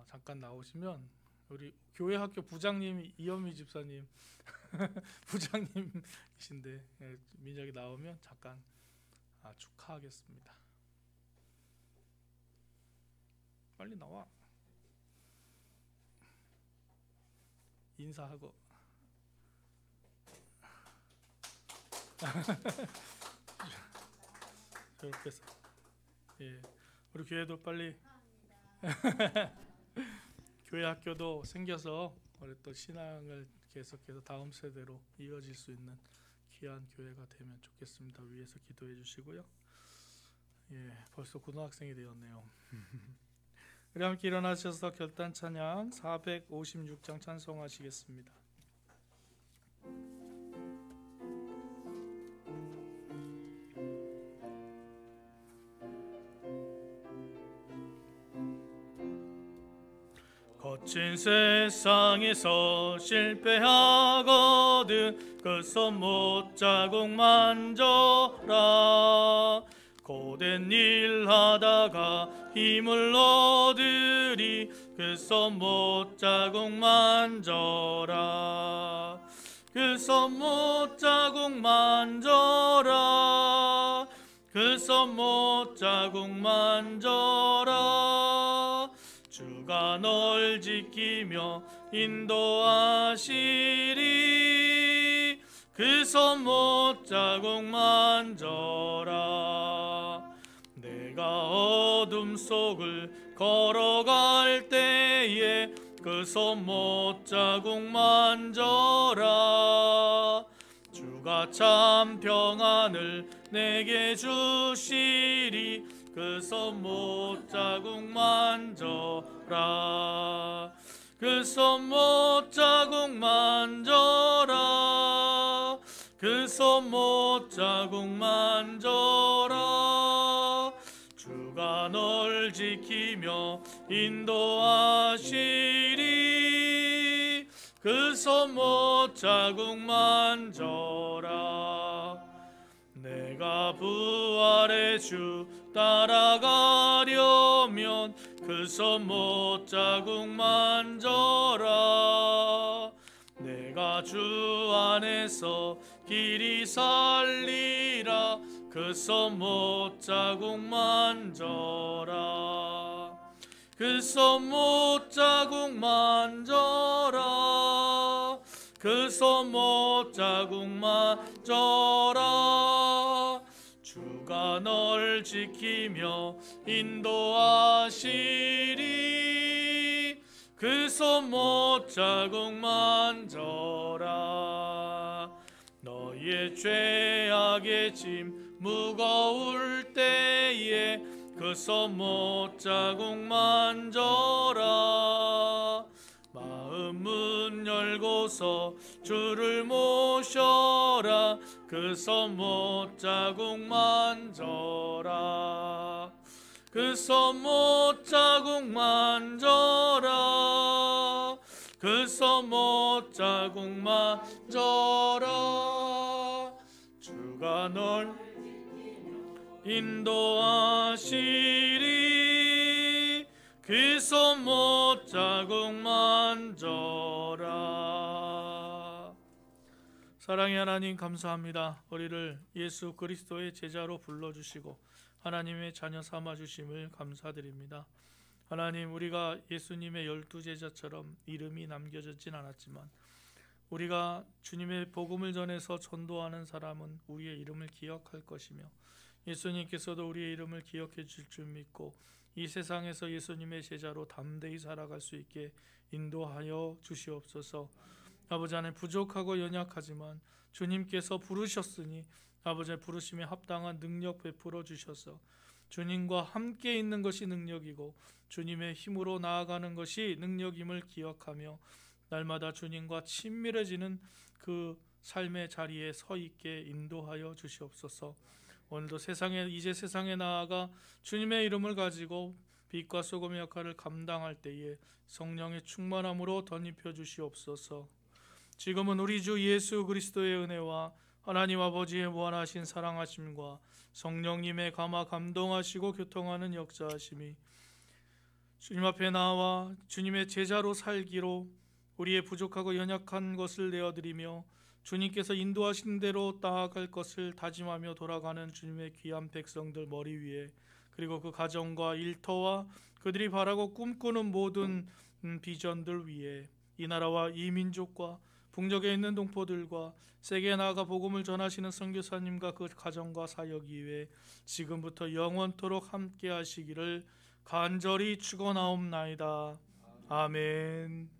잠깐 나오시면 우리 교회 학교 부장님이 이현미 집사님 부장님이신데, 민혁이 나오면 잠깐 축하하겠습니다. 빨리 나와. 인사하고. 이렇게 해서 우리 교회도 빨리 교회 학교도 생겨서 우리 또 신앙을 계속해서 다음 세대로 이어질 수 있는 귀한 교회가 되면 좋겠습니다. 위에서 기도해 주시고요. 벌써 고등학생이 되었네요. 우리 함께 일어나셔서 결단 찬양 456장 찬송하시겠습니다. 거친 세상에서 실패하거든 그 손못 자국 만져라. 고된 일 하다가 힘을 얻으리 그 손못 자국 만져라. 그 손못 자국 만져라. 그 손못 자국 만져라. 주가 널 지키며 인도하시리. 그 손못 자국 만져라. 내가 어둠 속을 걸어갈 때에 그 손못 자국 만져라. 주가 참 평안을 내게 주시리. 그 손못 자국 만져라. 그 손못 자국 만져라. 그 손못 자국 만져라. 주가 널 지키며 인도하시리. 그 손못 자국 만져라. 내가 부활의 주 따라가려면 그 손못 자국 만져라. 내가 주 안에서 길이 살리라. 그 손못 자국 만져라. 그 손못 자국 만져라. 그 손못 자국 만져라. 주가 널 지키며 인도하시리. 그 손못 자국 만져라. 너희의 죄악의 짐 무거울 때에 그 손못 자국 만져라. 마음 문 열고서 주를 모셔라. 그 손못 자국 만져라. 그 손못 자국 만져라. 그 손못 자국 만져라. 주가 널 인도하시리. 그 손못 자국 만져라. 사랑의 하나님, 감사합니다. 우리를 예수 그리스도의 제자로 불러주시고 하나님의 자녀 삼아주심을 감사드립니다. 하나님, 우리가 예수님의 12제자처럼 이름이 남겨졌진 않았지만 우리가 주님의 복음을 전해서 전도하는 사람은 우리의 이름을 기억할 것이며 예수님께서도 우리의 이름을 기억해 주실 줄 믿고 이 세상에서 예수님의 제자로 담대히 살아갈 수 있게 인도하여 주시옵소서. 아버지 하나님, 부족하고 연약하지만 주님께서 부르셨으니 아버지의 부르심에 합당한 능력 베풀어 주셔서 주님과 함께 있는 것이 능력이고 주님의 힘으로 나아가는 것이 능력임을 기억하며 날마다 주님과 친밀해지는 그 삶의 자리에 서 있게 인도하여 주시옵소서. 오늘도 이제 세상에 나아가 주님의 이름을 가지고 빛과 소금의 역할을 감당할 때에 성령의 충만함으로 덧입혀 주시옵소서. 지금은 우리 주 예수 그리스도의 은혜와 하나님 아버지의 무한하신 사랑하심과 성령님의 감화 감동하시고 교통하는 역사하심이 주님 앞에 나와 주님의 제자로 살기로 우리의 부족하고 연약한 것을 내어드리며 주님께서 인도하신 대로 나아갈 것을 다짐하며 돌아가는 주님의 귀한 백성들 머리 위에, 그리고 그 가정과 일터와 그들이 바라고 꿈꾸는 모든 비전들 위에, 이 나라와 이 민족과 북녘에 있는 동포들과 세계에 나아가 복음을 전하시는 선교사님과 그 가정과 사역 이외에 지금부터 영원토록 함께 하시기를 간절히 축원하옵나이다. 아멘.